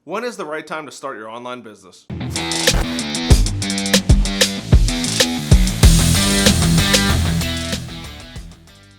When is the right time to start your online business?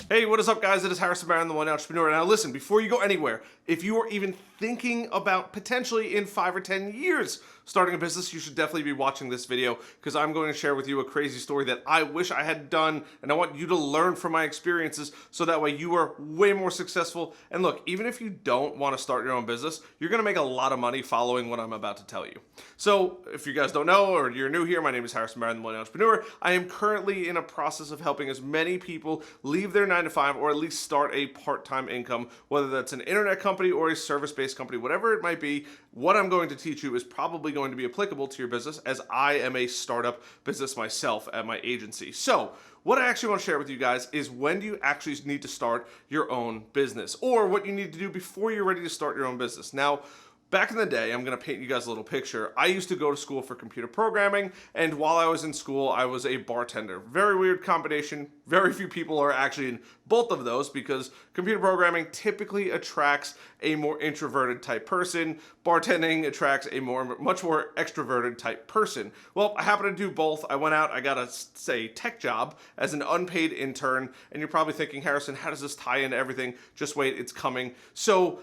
Hey, what is up, guys? It is Harrison Barron, the Millennial Entrepreneur. Now listen, before you go anywhere, if you are even thinking about potentially in 5 or 10 years starting a business, you should definitely be watching this video because I'm going to share with you a crazy story that I wish I had done, and I want you to learn from my experiences so that way you are way more successful. And look, even if you don't want to start your own business, you're going to make a lot of money following what I'm about to tell you. So if you guys don't know or you're new here, my name is Harrison Barron, the Millennial Entrepreneur. I am currently in a process of helping as many people leave their 9-to-5 or at least start a part-time income, whether that's an internet company or a service-based company, whatever it might be. What I'm going to teach you is probably going to be applicable to your business, as I am a startup business myself at my agency. So what I actually want to share with you guys is when do you actually need to start your own business, or what you need to do before you're ready to start your own business. Now, back in the day, I'm going to paint you guys a little picture. I used to go to school for computer programming, and while I was in school, I was a bartender. Very weird combination. Very few people are actually in both of those because computer programming typically attracts a more introverted type person. Bartending attracts a much more extroverted type person. Well, I happen to do both. I went out, I got a, say, tech job as an unpaid intern, and you're probably thinking, Harrison, how does this tie into everything? Just wait, it's coming. So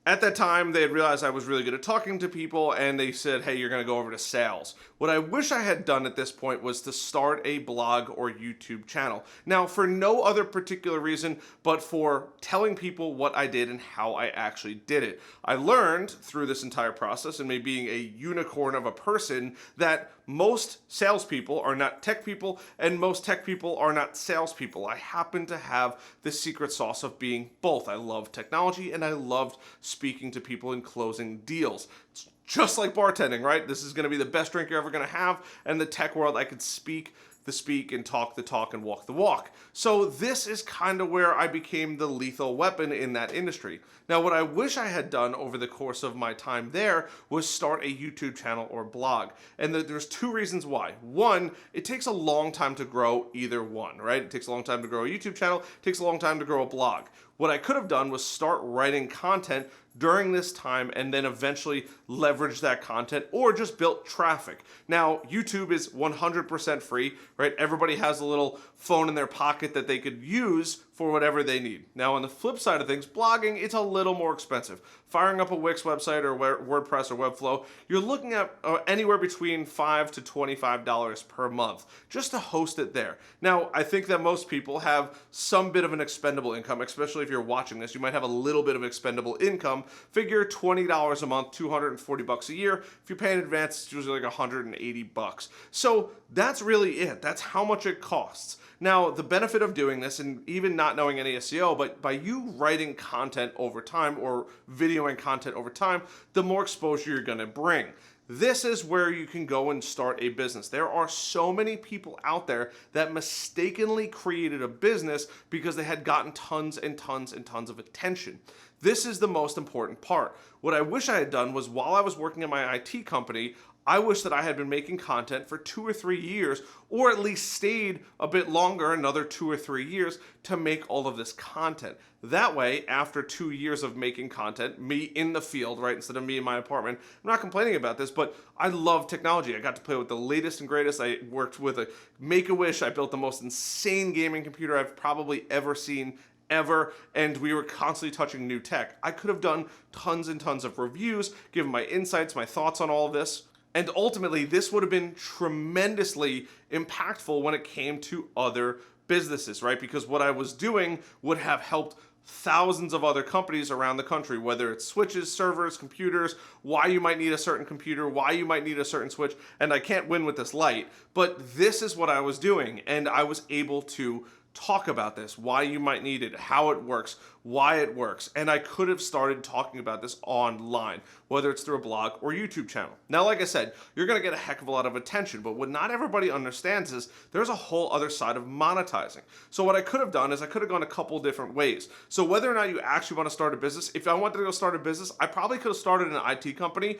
at that time, they had realized I was really good at talking to people, and they said, hey, you're going to go over to sales. What I wish I had done at this point was to start a blog or YouTube channel. Now, for no other particular reason, but for telling people what I did and how I actually did it. I learned through this entire process, and me being a unicorn of a person, that most salespeople are not tech people, and most tech people are not salespeople. I happen to have the secret sauce of being both. I love technology, and I loved speaking to people and closing deals. It's just like bartending, right? This is going to be the best drink you're ever going to have. And in the tech world, I could speak the speak and talk the talk and walk the walk. So this is kind of where I became the lethal weapon in that industry. Now, what I wish I had done over the course of my time there was start a YouTube channel or blog. And there's two reasons why. One, it takes a long time to grow either one, right? It takes a long time to grow a YouTube channel. It takes a long time to grow a blog. What I could have done was start writing content during this time and then eventually leverage that content or just built traffic. Now, YouTube is 100% free, right? Everybody has a little phone in their pocket that they could use for whatever they need. Now, on the flip side of things, blogging, it's a little more expensive. Firing up a Wix website or WordPress or Webflow, you're looking at anywhere between $5 to $25 per month just to host it there. Now, I think that most people have some bit of an expendable income, especially if you're watching this. You might have a little bit of expendable income. Figure $20 a month, $240 a year. If you pay in advance, it's usually like $180. So that's really it. That's how much it costs. Now, the benefit of doing this, and even not knowing any SEO, but by you writing content over time or videoing content over time, the more exposure you're going to bring. This is where you can go and start a business. There are so many people out there that mistakenly created a business because they had gotten tons and tons and tons of attention. This is the most important part. What I wish I had done was, while I was working at my IT company, I wish that I had been making content for 2 or 3 years, or at least stayed a bit longer, another 2 or 3 years, to make all of this content. That way, after 2 years of making content, me in the field, right, instead of me in my apartment, I'm not complaining about this, but I love technology. I got to play with the latest and greatest. I worked with a Make-A-Wish. I built the most insane gaming computer I've probably ever seen, ever, and we were constantly touching new tech. I could have done tons and tons of reviews, given my insights, my thoughts on all of this. And ultimately, this would have been tremendously impactful when it came to other businesses, right? Because what I was doing would have helped thousands of other companies around the country, whether it's switches, servers, computers, why you might need a certain computer, why you might need a certain switch. And I can't win with this light, but this is what I was doing. And I was able to talk about this, why you might need it, how it works, why it works. And I could have started talking about this online, whether it's through a blog or YouTube channel. Now, like I said, you're going to get a heck of a lot of attention, but what not everybody understands is there's a whole other side of monetizing. So what I could have done is I could have gone a couple different ways. So whether or not you actually want to start a business, if I wanted to go start a business, I probably could have started an IT company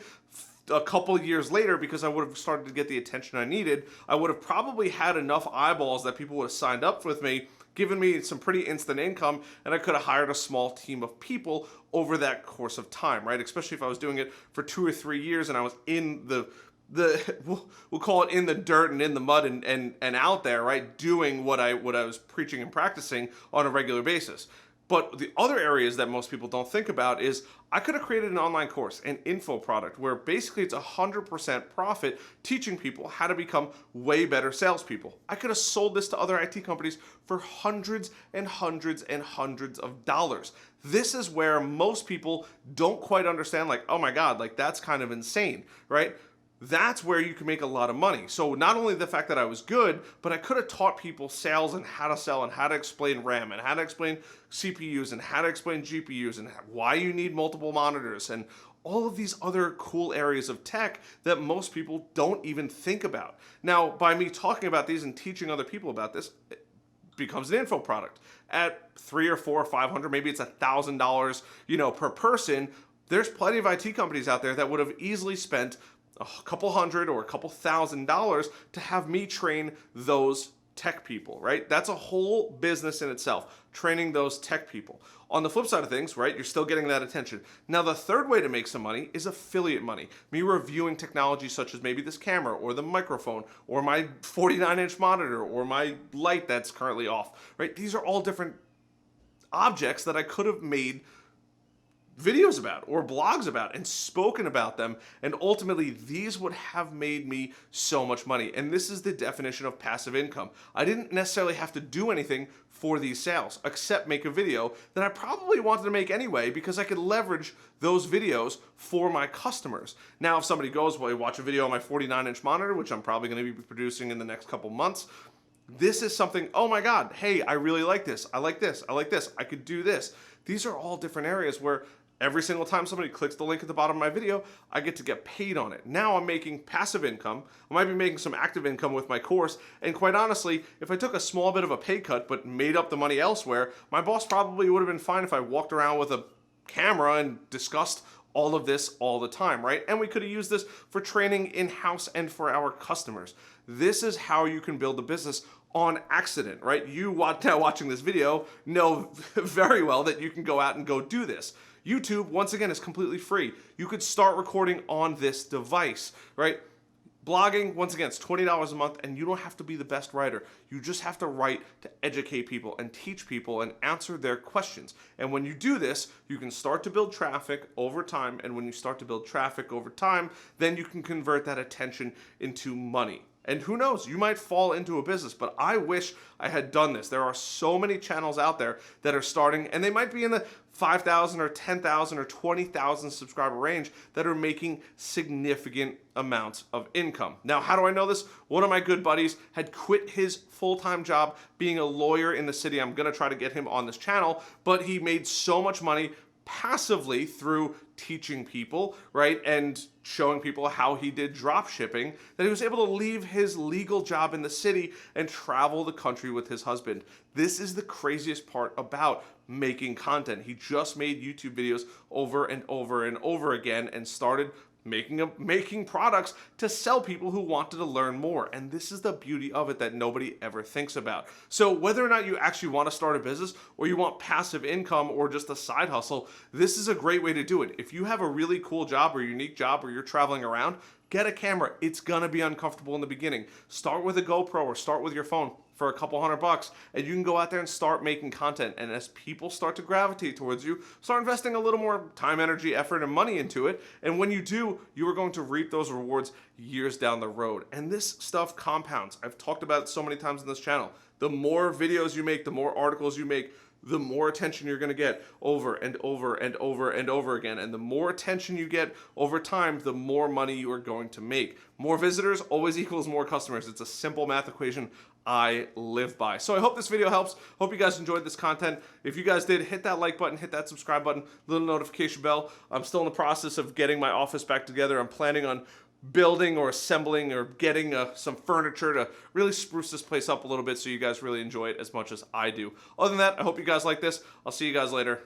a couple years later, because I would have started to get the attention I needed. I would have probably had enough eyeballs that people would have signed up with me given me some pretty instant income, and I could have hired a small team of people over that course of time, right? Especially if I was doing it for 2 or 3 years and I was in the we'll call it in the dirt and in the mud and out there, right, doing what I was preaching and practicing on a regular basis. But the other areas that most people don't think about is I could have created an online course, an info product, where basically it's 100% profit teaching people how to become way better salespeople. I could have sold this to other IT companies for hundreds and hundreds and hundreds of dollars. This is where most people don't quite understand, like, oh my God, like that's kind of insane, right? That's where you can make a lot of money. So not only the fact that I was good, but I could have taught people sales and how to sell and how to explain RAM and how to explain CPUs and how to explain GPUs and why you need multiple monitors and all of these other cool areas of tech that most people don't even think about. Now, by me talking about these and teaching other people about this, it becomes an info product. At $300 or $400 or $500, maybe it's $1,000, per person. There's plenty of IT companies out there that would have easily spent a couple hundred or a couple $1,000s to have me train those tech people, right? That's a whole business in itself, training those tech people. On the flip side of things, right, you're still getting that attention. Now, the third way to make some money is affiliate money. Me reviewing technology such as maybe this camera or the microphone or my 49-inch monitor or my light that's currently off, right? These are all different objects that I could have made videos about or blogs about and spoken about them, and ultimately these would have made me so much money. And this is the definition of passive income. I didn't necessarily have to do anything for these sales except make a video that I probably wanted to make anyway because I could leverage those videos for my customers. Now, if somebody goes, well, watch a video on my 49-inch monitor, which I'm probably going to be producing in the next couple months, this is something, oh my God, hey, I really like this. I like this. I like this. I could do this. These are all different areas where every single time somebody clicks the link at the bottom of my video, I get to get paid on it. Now I'm making passive income. I might be making some active income with my course. And quite honestly, if I took a small bit of a pay cut but made up the money elsewhere, my boss probably would have been fine if I walked around with a camera and discussed all of this all the time, right? And we could have used this for training in-house and for our customers. This is how you can build a business on accident, right? You now watching this video know very well that you can go out and go do this. YouTube, once again, is completely free. You could start recording on this device, right? Blogging, once again, it's $20 a month, and you don't have to be the best writer. You just have to write to educate people and teach people and answer their questions. And when you do this, you can start to build traffic over time, and when you start to build traffic over time, then you can convert that attention into money. And who knows, you might fall into a business, but I wish I had done this. There are so many channels out there that are starting, and they might be in the 5,000 or 10,000 or 20,000 subscriber range that are making significant amounts of income. Now, how do I know this? One of my good buddies had quit his full-time job being a lawyer in the city. I'm going to try to get him on this channel, but he made so much money passively through teaching people, right, and showing people how he did drop shipping, that he was able to leave his legal job in the city and travel the country with his husband. This is the craziest part about making content. He just made YouTube videos over and over and over again and started making products to sell people who wanted to learn more. And this is the beauty of it that nobody ever thinks about. So whether or not you actually want to start a business or you want passive income or just a side hustle, this is a great way to do it. If you have a really cool job or unique job or you're traveling around, get a camera. It's gonna be uncomfortable in the beginning. Start with a GoPro or start with your phone for a couple $100 and you can go out there and start making content. And as people start to gravitate towards you, start investing a little more time, energy, effort, and money into it. And when you do, you are going to reap those rewards years down the road. And this stuff compounds. I've talked about it so many times on this channel. The more videos you make, the more articles you make, the more attention you're going to get over and over and over and over again. And the more attention you get over time, the more money you are going to make. More visitors always equals more customers. It's a simple math equation I live by. So I hope this video helps. Hope you guys enjoyed this content. If you guys did, hit that like button, hit that subscribe button, little notification bell. I'm still in the process of getting my office back together. I'm planning on building or assembling or getting some furniture to really spruce this place up a little bit so you guys really enjoy it as much as I do. Other than that, I hope you guys like this. I'll see you guys later.